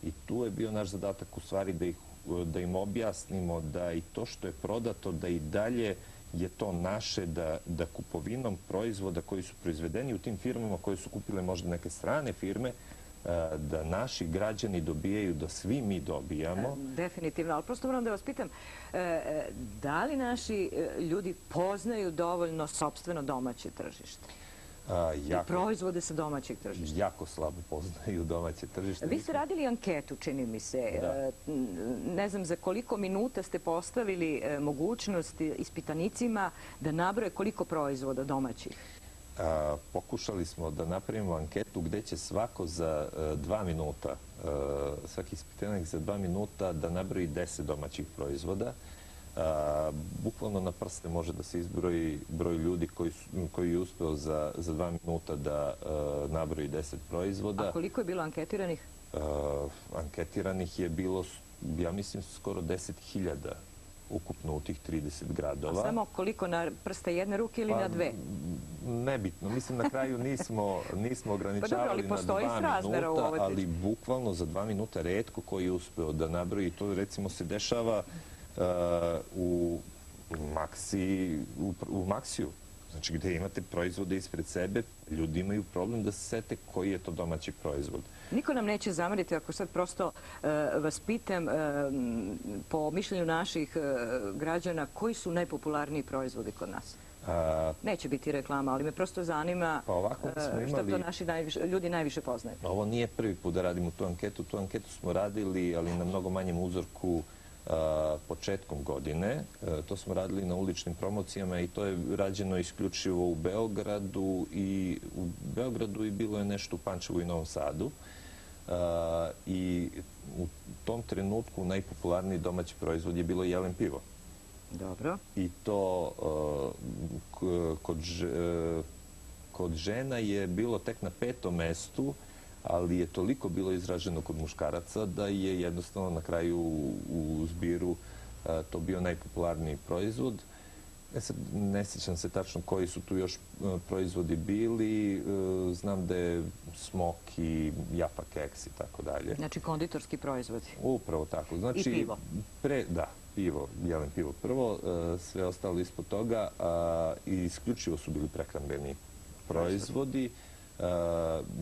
I tu je bio naš zadatak u stvari da im objasnimo da i to što je prodato, da i dalje je to naše, da kupovinom proizvoda koji su proizvedeni u tim firmama koje su kupile možda neke strane firme, da naši građani dobijaju, da svi mi dobijamo. Definitivno, ali prosto moram da vas pitam, da li naši ljudi poznaju dovoljno sopstveno domaće tržište? I proizvode sa domaćeg tržišta? Jako slabo poznaju domaće tržište. Vi ste radili anketu, čini mi se. Ne znam za koliko minuta ste postavili mogućnost ispitanicima da nabroje koliko proizvoda domaćih? Pokušali smo da napravimo anketu gde će svako za 2 minuta, svaki ispitanik za 2 minuta da nabroji 10 domaćih proizvoda. Bukvalno na prste može da se izbroji broj ljudi koji je uspeo za 2 minuta da nabroji 10 proizvoda. A koliko je bilo anketiranih? Anketiranih je bilo, ja mislim, skoro 10.000 ukupno u tih 30 gradova. A samo koliko, na prste jedne ruke ili na dve? Nebitno. Mislim, na kraju nismo ograničavali na 2 minuta, ali bukvalno za 2 minuta retko koji je uspeo da nabroji. To recimo se dešava u Maksiju, znači gde imate proizvode ispred sebe, ljudi imaju problem da se sete koji je to domaći proizvod. Niko nam neće zameriti ako sad prosto vas pitam po mišljenju naših građana koji su najpopularniji proizvodi kod nas. Neće biti reklama, ali me prosto zanima što to naši ljudi najviše poznaju. Ovo nije prvi put da radimo tu anketu. Tu anketu smo radili, ali na mnogo manjem uzorku početkom godine. To smo radili na uličnim promocijama i to je rađeno isključivo u Beogradu i bilo je nešto u Pančevu i Novom Sadu. I u tom trenutku najpopularniji domaći proizvod je bilo Jelen pivo. Dobro. I to kod žena je bilo tek na 5. mestu, ali je toliko bilo izraženo kod muškaraca da je jednostavno na kraju u zbiru to bio najpopularniji proizvod. Ne sjećam se tačno koji su tu još proizvodi bili. Znam da je Smoki, Jaffa keks i tako dalje. Znači konditorski proizvodi. Upravo tako. I pivo. Da, pivo, Jelen pivo prvo, sve ostalo ispod toga i isključivo su bili prehrambeni proizvodi.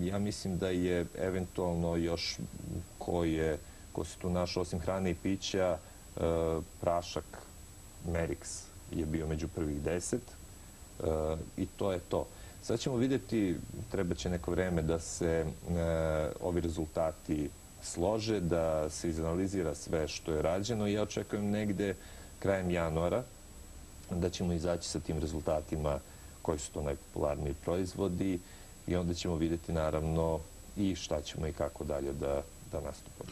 Ja mislim da je eventualno još ko se tu našao osim hrane i pića, prašak Merix je bio među prvih 10 i to je to. Sad ćemo vidjeti, treba će neko vreme da se ovi rezultati slože, da se izanalizira sve što je rađeno i ja očekujem negde krajem januara da ćemo izaći sa tim rezultatima koji su to najpopularniji proizvodi i onda ćemo vidjeti naravno i šta ćemo i kako dalje da nastupamo.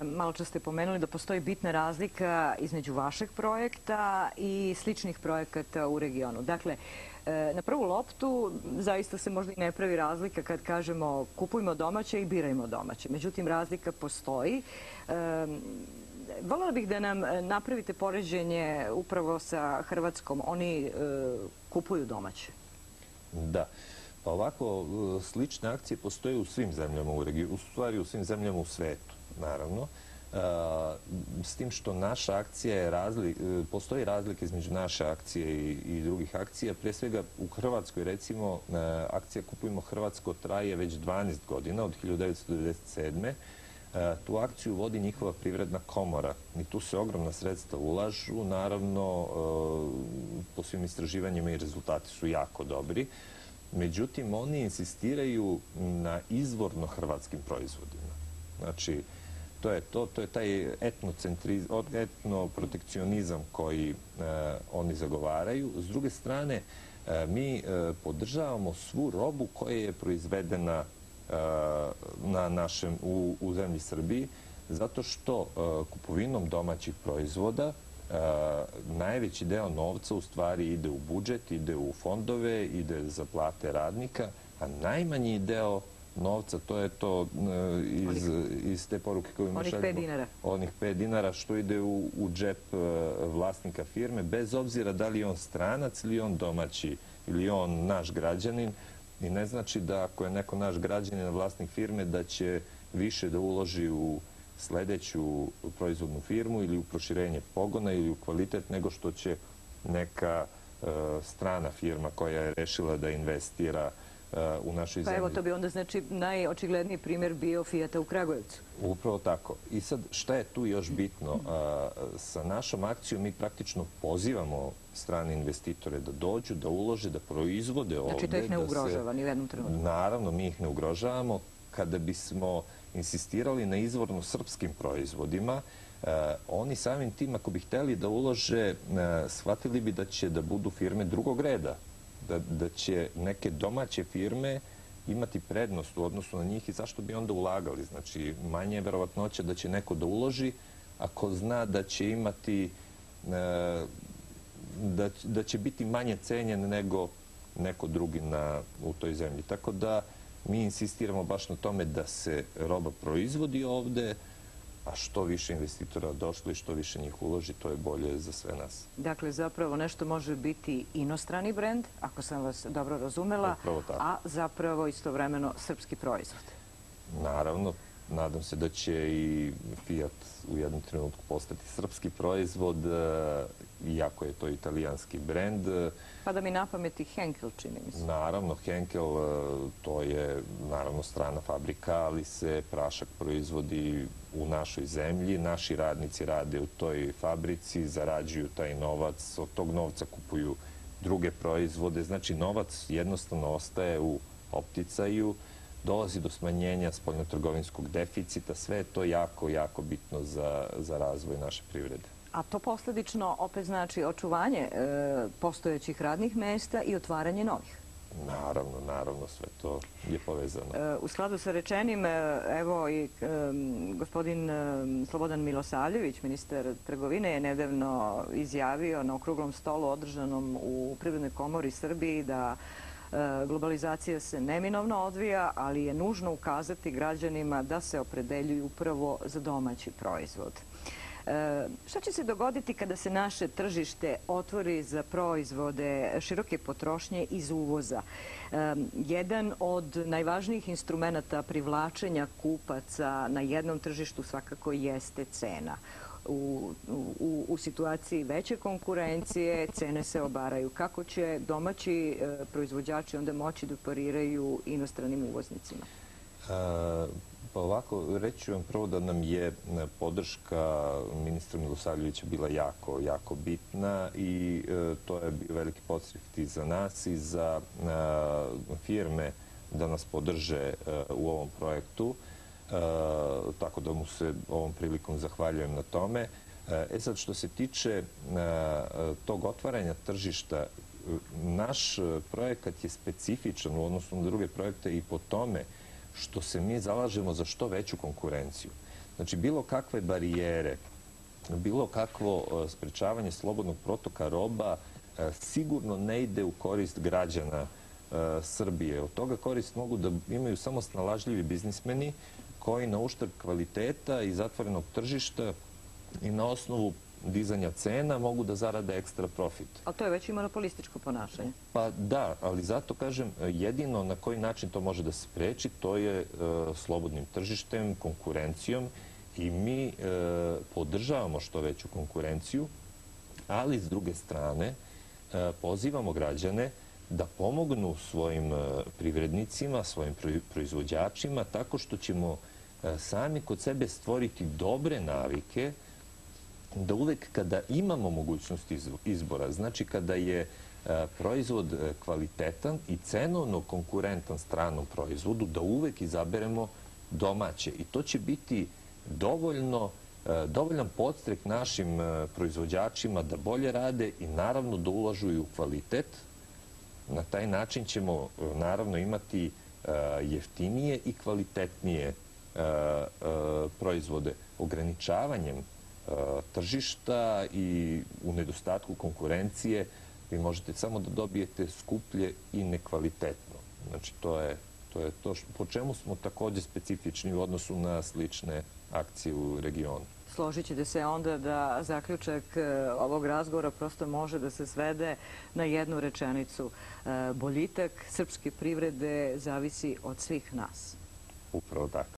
Malo čas ste pomenuli da postoji bitna razlika između vašeg projekta i sličnih projekata u regionu. Dakle, na prvu loptu zaista se možda i ne pravi razlika kad kažemo kupujmo domaće i birajmo domaće. Međutim, razlika postoji. Voljela bih da nam napravite poređenje upravo sa Hrvatskom. Oni kupuju domaće. Da. Pa ovako, slične akcije postoje u svim zemljama u regionu, u stvari u svim zemljama u svetu, naravno. S tim što naša akcija je postoji razlika između naše akcije i drugih akcija. Prije svega u Hrvatskoj, recimo, akcija Kupujmo Hrvatsko traje već 12 godina, od 1997. Tu akciju vodi njihova privredna komora i tu se ogromna sredstva ulažu. Naravno, po svim istraživanjima i rezultati su jako dobri. Međutim, oni insistiraju na izvorno hrvatskim proizvodima. Znači, to je taj etnoprotekcionizam koji oni zagovaraju. S druge strane, mi podržavamo svu robu koja je proizvedena u zemlji Srbiji, zato što kupovinom domaćih proizvoda najveći deo novca u stvari ide u budžet, ide u fondove, ide za plate radnika, a najmanji deo novca, to je to iz te poruke koju ima šaljamo. Onih 5 dinara. Onih 5 dinara što ide u džep vlasnika firme, bez obzira da li je on stranac ili on domaći ili on naš građanin. I ne znači da ako je neko naš građanin, vlasnik firme, da će više da uloži u sledeću proizvodnu firmu ili u proširenje pogona ili u kvalitet nego što će neka strana firma koja je rešila da investira u našoj zemlji. Pa evo, to bi onda znači najočigledniji primjer bio Fijata u Kragujevcu. Upravo tako. I sad, šta je tu još bitno? Sa našom akcijom mi praktično pozivamo strane investitore da dođu, da ulože, da proizvode ovde. Znači, to ih ne ugrožava ni u jednom trenutku. Naravno, mi ih ne ugrožavamo. Kada bismo insistirali na izvorno srpskim proizvodima, oni samim tim, ako bi hteli da ulože, shvatili bi da će da budu firme drugog reda, da će neke domaće firme imati prednost u odnosu na njih i zašto bi onda ulagali. Znači, manje je verovatnoća da će neko da uloži ako zna da će imati, da će biti manje cenjen nego neko drugi u toj zemlji. Tako da mi insistiramo baš na tome da se roba proizvodi ovde, a što više investitora došlo i što više njih uloži, to je bolje za sve nas. Dakle, zapravo nešto može biti inostrani brend, ako sam vas dobro razumela, a zapravo istovremeno srpski proizvod. Naravno, nadam se da će i Fiat u jednom trenutku postati srpski proizvod, iako je to italijanski brend. Pa da mi napameti Henkel, čini mi se. Naravno, Henkel, to je naravno strana fabrika, ali se prašak proizvodi u našoj zemlji. Naši radnici rade u toj fabrici, zarađuju taj novac, od tog novca kupuju druge proizvode. Znači, novac jednostavno ostaje u opticaju, dolazi do smanjenja spoljnotrgovinskog deficita. Sve je to jako, jako bitno za razvoj naše privrede. A to posledično opet znači očuvanje postojećih radnih mesta i otvaranje novih. Naravno, sve to je povezano. U skladu sa rečenim, evo i gospodin Slobodan Milosavljević, ministar trgovine, je nedavno izjavio na okruglom stolu održanom u Privrednoj komori Srbiji da globalizacija se neminovno odvija, ali je nužno ukazati građanima da se opredeljuju upravo za domaći proizvod. Šta će se dogoditi kada se naše tržište otvori za proizvode široke potrošnje iz uvoza? Jedan od najvažnijih instrumenta privlačenja kupaca na jednom tržištu svakako jeste cena. U situaciji veće konkurencije cene se obaraju. Kako će domaći proizvođači onda moći da pariraju inostranim uvoznicima? Pa ovako, reći ću vam prvo da nam je podrška ministra Milosavljevića bila jako, jako bitna i to je bio veliki podstrek i za nas i za firme da nas podrže u ovom projektu. Tako da mu se ovom prilikom zahvaljujem na tome. Sad, što se tiče tog otvaranja tržišta, naš projekat je specifičan u odnosu na druge projekte i po tome što se mi zalažemo za što veću konkurenciju. Znači, bilo kakve barijere, bilo kakvo sprečavanje slobodnog protoka roba sigurno ne ide u korist građana Srbije. Od toga korist mogu da imaju samo snalažljivi biznismeni koji na uštrb kvaliteta i zatvorenog tržišta i na osnovu dizanja cena mogu da zarade ekstra profit. Ali to je već i monopolističko ponašanje. Pa da, ali zato kažem, jedino na koji način to može da se spreči, to je slobodnim tržištem, konkurencijom i mi podržavamo što veću konkurenciju, ali s druge strane pozivamo građane da pomognu svojim privrednicima, svojim proizvođačima, tako što ćemo sami kod sebe stvoriti dobre navike da uvek kada imamo mogućnost izbora, znači kada je proizvod kvalitetan i cenovno konkurentan stranom proizvodu, da uvek izaberemo domaće. I to će biti dovoljan podstrek našim proizvođačima da bolje rade i naravno da ulažu i u kvalitet. Na taj način ćemo naravno imati jeftinije i kvalitetnije proizvode. Ograničavanjem tržišta i u nedostatku konkurencije vi možete samo da dobijete skuplje i nekvalitetno. Znači, to je to po čemu smo takođe specifični u odnosu na slične akcije u regionu. Složit ćete se onda da zaključak ovog razgovora prosto može da se svede na jednu rečenicu. Boljitak srpske privrede zavisi od svih nas. Upravo tako.